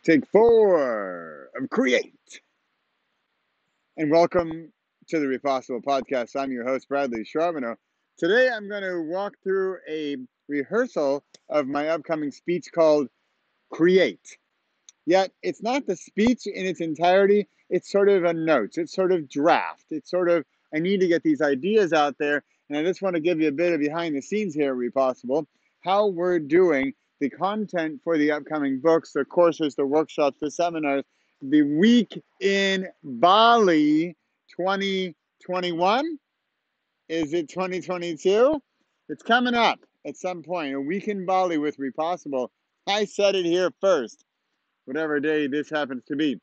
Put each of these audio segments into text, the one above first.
Take 4 of Create. And welcome to the Repossible Podcast. I'm your host, Bradley Charbonneau. Today I'm going to walk through a rehearsal of my upcoming speech called Create. Yet it's not the speech in its entirety. It's sort of a notes. It's sort of draft. It's sort of, I need to get these ideas out there. And I just want to give you a bit of behind the scenes here at Repossible, how we're doing the content for the upcoming books, the courses, the workshops, the seminars, the week in Bali 2021. Is it 2022? It's coming up at some point. A week in Bali with Repossible. I said it here first, whatever day this happens to be.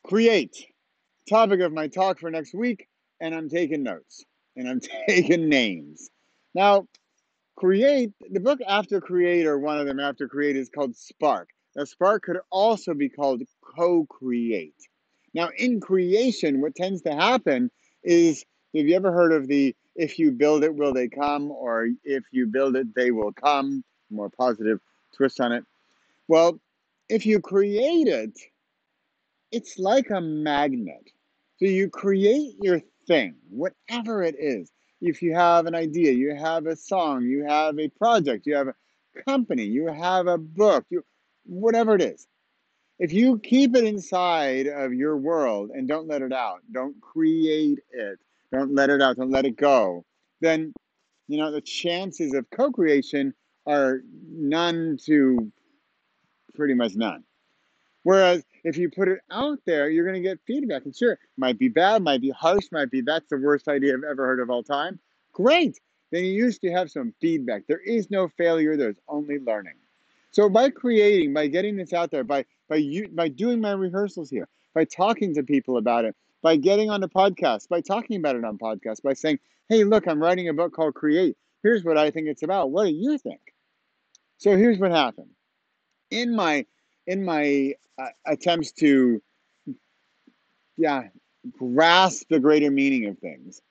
Create. Topic of my talk for next week, and I'm taking notes and I'm taking names. Now, Create, the book after Create, or one of them after Create, is called Spark. Now, Spark could also be called Co-Create. Now, in creation, what tends to happen is, have you ever heard of the if you build it, will they come? Or if you build it, they will come? More positive twist on it. Well, if you create it, it's like a magnet. So you create your thing, whatever it is. If you have an idea, you have a song, you have a project, you have a company, you have a book, whatever it is. If you keep it inside of your world and don't let it out, don't create it, don't let it out, don't let it go, then the chances of co-creation are none to pretty much none. Whereas if you put it out there, you're going to get feedback. And sure, might be bad, might be harsh, might be that's the worst idea I've ever heard of all time. Great. Then you used to have some feedback. There is no failure. There's only learning. So by creating, by getting this out there, by doing my rehearsals here, by talking to people about it, by getting on the podcast, by talking about it on podcasts, by saying, hey, look, I'm writing a book called Create. Here's what I think it's about. What do you think? So here's what happened. In my attempts to grasp the greater meaning of things.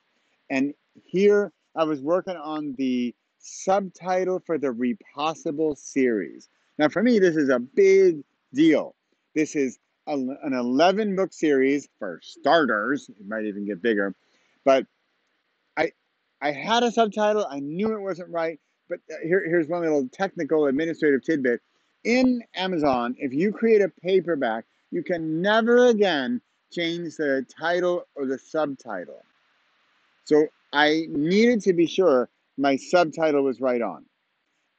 And here I was working on the subtitle for the Repossible series. Now, for me, this is a big deal. This is an 11-book series for starters. It might even get bigger. But I had a subtitle. I knew it wasn't right. But here's one little technical administrative tidbit. In Amazon, if you create a paperback, you can never again change the title or the subtitle. So I needed to be sure my subtitle was right on.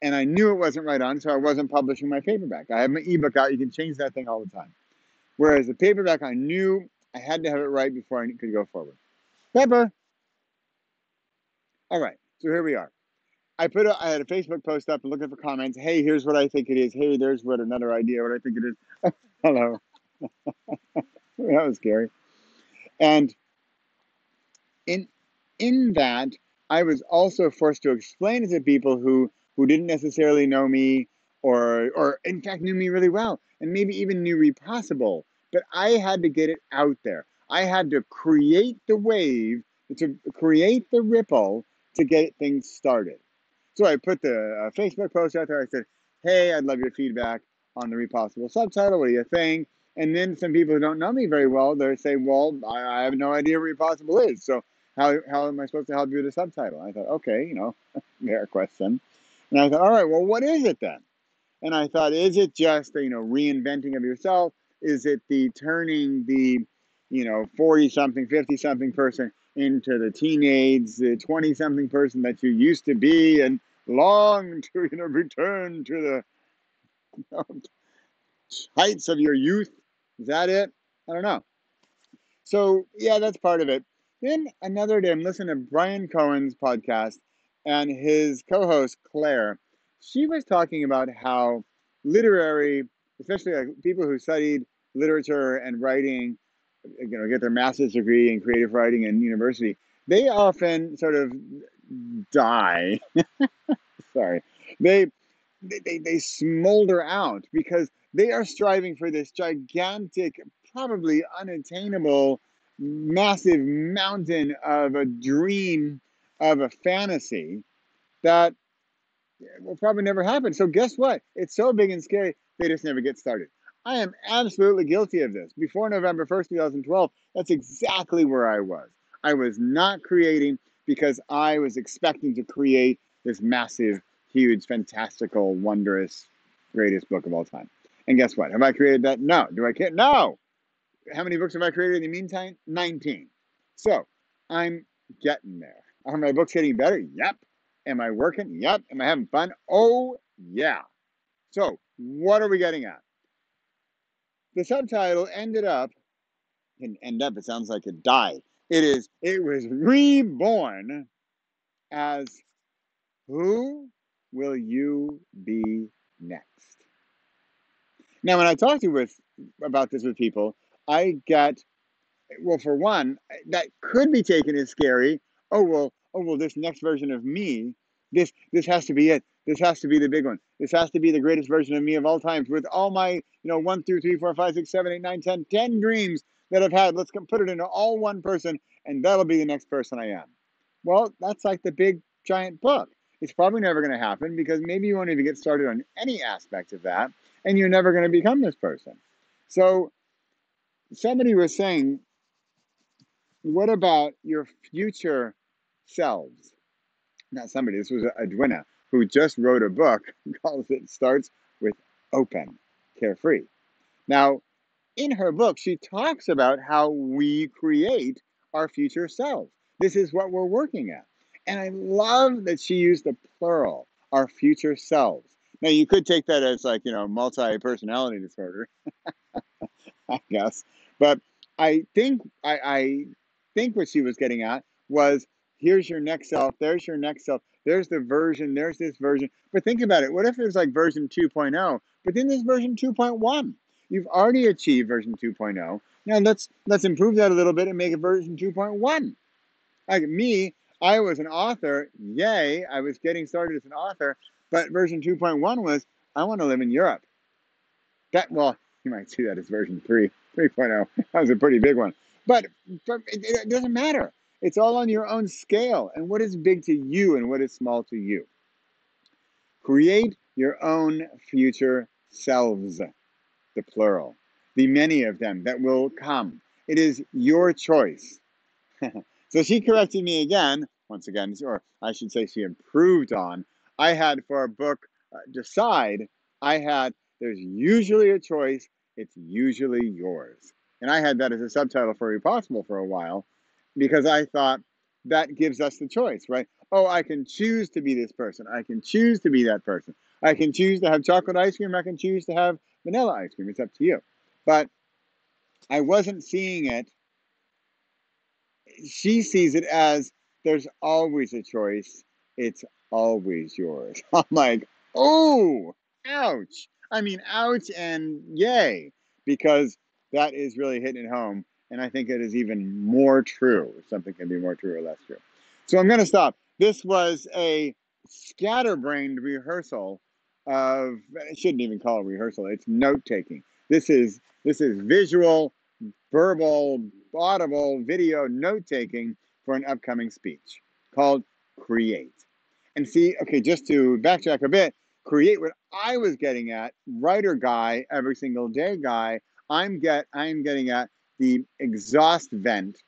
And I knew it wasn't right on, so I wasn't publishing my paperback. I have my ebook out. You can change that thing all the time. Whereas the paperback, I knew I had to have it right before I could go forward. Pepper. All right, so here we are. I had a Facebook post up and looking for comments. Hey, here's what I think it is. Hey, there's another idea what I think it is. Hello. That was scary. And in that, I was also forced to explain it to people who didn't necessarily know me or in fact knew me really well and maybe even knew Repossible. But I had to get it out there. I had to create the wave, to create the ripple to get things started. So I put the Facebook post out there. I said, hey, I'd love your feedback on the Repossible subtitle. What do you think? And then some people who don't know me very well, they say, well, I have no idea what Repossible is. So how am I supposed to help you with the subtitle? I thought, okay, fair question. And I thought, all right, well, what is it then? And I thought, is it just the, reinventing of yourself? Is it the turning the, 40-something, 50-something person into the teenage, the 20-something person that you used to be and long to, return to the heights of your youth? Is that it? I don't know. So, yeah, that's part of it. Then another day, I'm listening to Brian Cohen's podcast, and his co-host, Claire, she was talking about how literary, especially people who studied literature and writing, get their master's degree in creative writing in university, they often sort of die. Sorry. They smolder out because they are striving for this gigantic, probably unattainable, massive mountain of a dream, of a fantasy that will probably never happen. So guess what? It's so big and scary, they just never get started. I am absolutely guilty of this. Before November 1st, 2012, that's exactly where I was. I was not creating because I was expecting to create this massive, huge, fantastical, wondrous, greatest book of all time. And guess what? Have I created that? No. Do I care? No. How many books have I created in the meantime? 19. So I'm getting there. Are my books getting better? Yep. Am I working? Yep. Am I having fun? Oh, yeah. So what are we getting at? The subtitle ended up, and end up, it sounds like it died. It was reborn as Who Will You Be Next? Now, when I talk about this with people, I get, well, for one, that could be taken as scary. Oh well, this next version of me, this has to be it. This has to be the big one. This has to be the greatest version of me of all times, with all my, 1, 2, 3, 4, 5, 6, 7, 8, 9, 10 dreams that I've had. Let's put it into all one person, and that'll be the next person I am. Well, that's like the big giant book. It's probably never going to happen because maybe you won't even get started on any aspect of that, and you're never going to become this person. So somebody was saying, what about your future selves? Not somebody, this was Edwina, who just wrote a book called It Starts with Open, Carefree. Now, in her book, she talks about how we create our future selves. This is what we're working at. And I love that she used the plural, our future selves. Now, you could take that as like, multi personality disorder, I guess. But I think what she was getting at was, here's your next self, there's your next self, there's the version, there's this version. But think about it. What if it was like version 2.0, but then there's version 2.1? You've already achieved version 2.0. Now let's improve that a little bit and make it version 2.1. Like me, I was an author. Yay, I was getting started as an author, but version 2.1 was, I want to live in Europe. Well, you might see that as version 3.0. That was a pretty big one. But it doesn't matter. It's all on your own scale. And what is big to you and what is small to you? Create your own future selves, the plural, the many of them that will come. It is your choice. So she corrected me again, once again, or I should say she improved on. I had for a book, Decide, I had, there's usually a choice, it's usually yours. And I had that as a subtitle for Impossible for a while because I thought that gives us the choice, right? Oh, I can choose to be this person. I can choose to be that person. I can choose to have chocolate ice cream. I can choose to have vanilla ice cream. It's up to you. But I wasn't seeing it, she sees it as, there's always a choice. It's always yours. I'm like, oh, ouch. I mean, ouch and yay, because that is really hitting it home. And I think it is even more true. Something can be more true or less true. So I'm going to stop. This was a scatterbrained rehearsal of, I shouldn't even call it rehearsal. It's note taking. This is visual, verbal, audible, video note taking for an upcoming speech called Create. And see, okay, just to backtrack a bit, create, what I was getting at, writer guy, every single day guy, I'm getting at the exhaust vent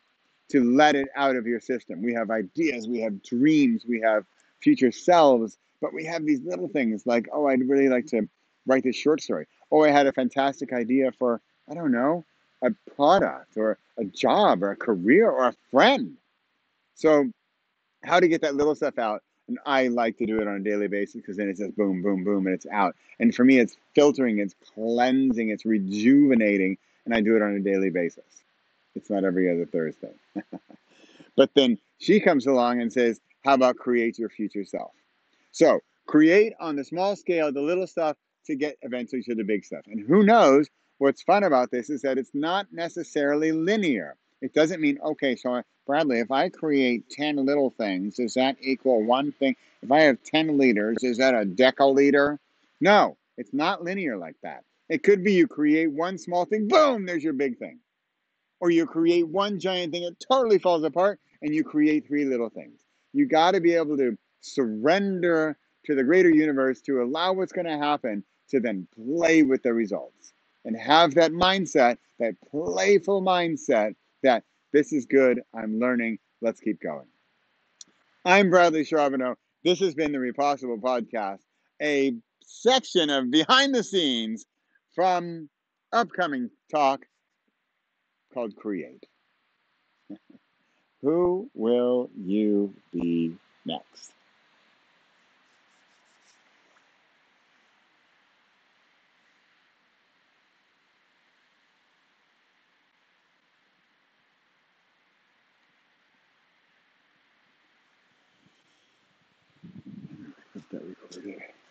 to let it out of your system. We have ideas, we have dreams, we have future selves, but we have these little things like, oh, I'd really like to write this short story. Oh, I had a fantastic idea for, I don't know, a product or a job or a career or a friend. So how to get that little stuff out. And I like to do it on a daily basis because then it's just boom, boom, boom, and it's out. And for me, it's filtering, it's cleansing, it's rejuvenating, and I do it on a daily basis. It's not every other Thursday. But then she comes along and says, how about create your future self? So create on the small scale, the little stuff, to get eventually to the big stuff. And who knows, what's fun about this is that it's not necessarily linear. It doesn't mean, okay, so Bradley, if I create 10 little things, does that equal one thing? If I have 10 liters, is that a decaliter? No, it's not linear like that. It could be you create one small thing, boom, there's your big thing. Or you create one giant thing, it totally falls apart, and you create 3 little things. You got to be able to surrender to the greater universe to allow what's going to happen, to then play with the results and have that mindset, that playful mindset that this is good, I'm learning, let's keep going. I'm Bradley Charbonneau. This has been the Repossible Podcast, a section of behind the scenes from upcoming talk called Create. Who will you be next? Put that over there.